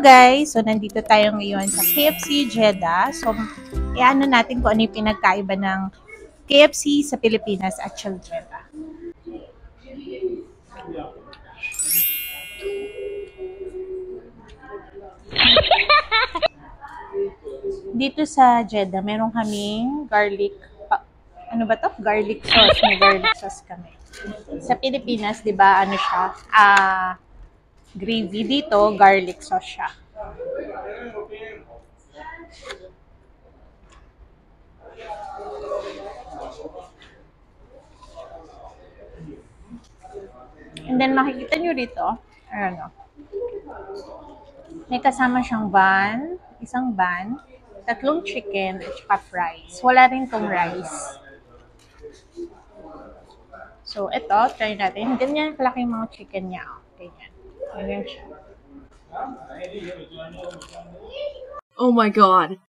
guys! So, nandito tayo ngayon sa KFC Jeddah. So, iano natin kung ano yung pinagkaiba ng KFC sa Pilipinas at sa Jeddah. Dito sa Jeddah, meron kaming garlic, ano ba to? Garlic sauce. May garlic sauce kami. Sa Pilipinas, di ba, ano siya? Gravy. Dito, garlic sauce siya. And then, makikita nyo rito, ano, may kasama siyang bun, isang bun, tatlong chicken, at saka fries. Wala rin tong rice. So, ito, try natin. Ganyan kalaki yung mga chicken niya. Ganyan. Ganyan siya. Oh my god.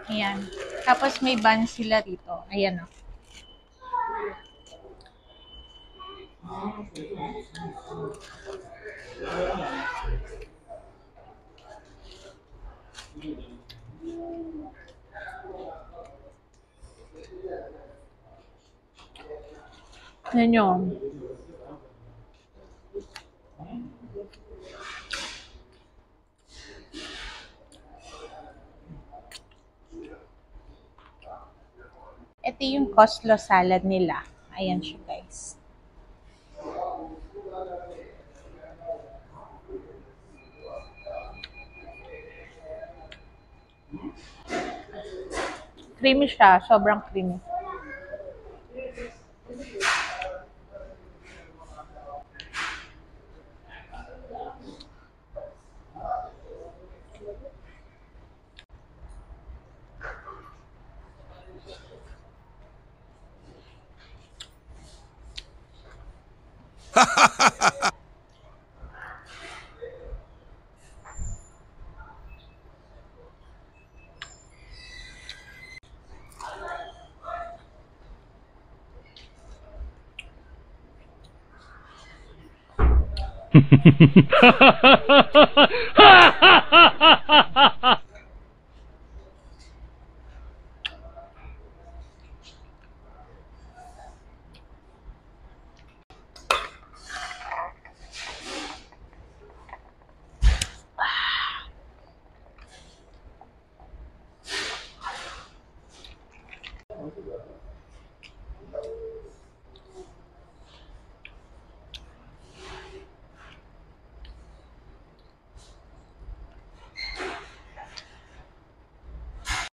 Ayan. Tapos may bun sila dito. Ayan o. Ayan yun. Ito yung coleslaw salad nila. Ayan siya, guys. Creamy siya. Sobrang creamy.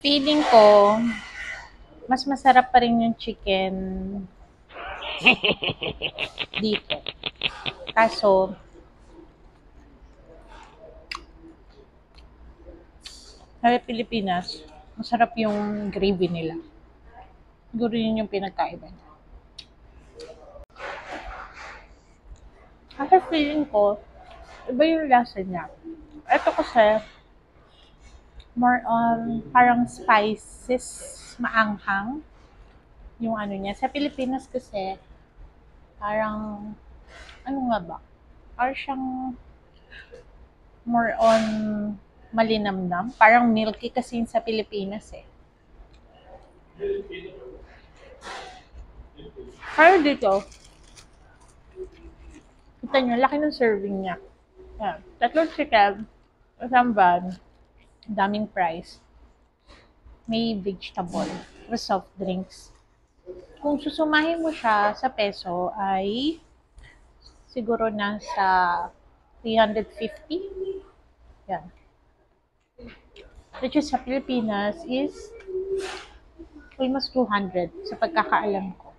Feeling ko, mas masarap pa rin yung chicken dito. Kaso, sa Pilipinas, masarap yung gravy nila. Siguro yun yung pinagkaiba niya. Kasi feeling ko, iba yung lasa niya. Ito kasi, more on parang spices, maanghang yung ano niya. Sa Pilipinas kasi, parang, ano nga ba? Parang siyang more on malinamnam. Parang milky kasi yun sa Pilipinas eh. Pero dito, kita nyo, laki ng serving niya. Yan. Tatlong chicken, isang bun, daming fries. May vegetable, with soft drinks. Kung susumahin mo siya sa peso ay siguro nasa 350. Yan. Which is sa Pilipinas is almost 200 sa pagkakaalam ko.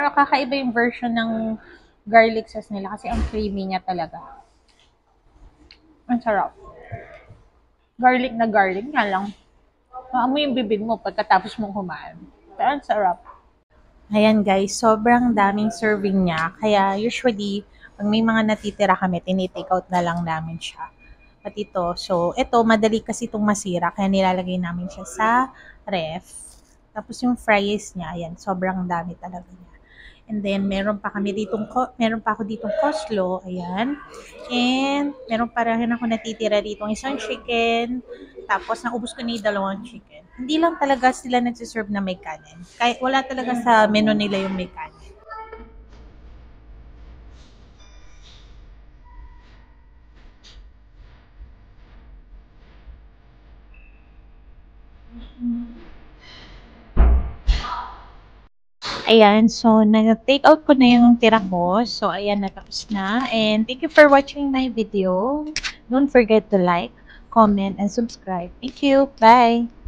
Pero kakaiba yung version ng garlic sauce nila kasi ang creamy niya talaga. Ang sarap. Garlic na garlic nga lang. Maamoy yung bibig mo pagkatapos mong kumain. Pero ang sarap. Ayan guys, sobrang daming serving niya. Kaya usually, pag may mga natitira kami, tinitake out na lang namin siya. At ito, so ito, madali kasi itong masira. Kaya nilalagay namin siya sa ref. Tapos yung fries niya, ayan, sobrang dami talaga niya. And then, meron pa ako ditong coleslaw, ayan. And, meron pa rin ako natitira ditong isang chicken. Tapos, naubos ko na yung dalawang chicken. Hindi lang talaga sila nagsiserve na may kanin. Kahit wala talaga sa menu nila yung may kanin. Ayan, so na-take out ko na yung tira ko. So, ayan, natapos na. And thank you for watching my video. Don't forget to like, comment, and subscribe. Thank you. Bye!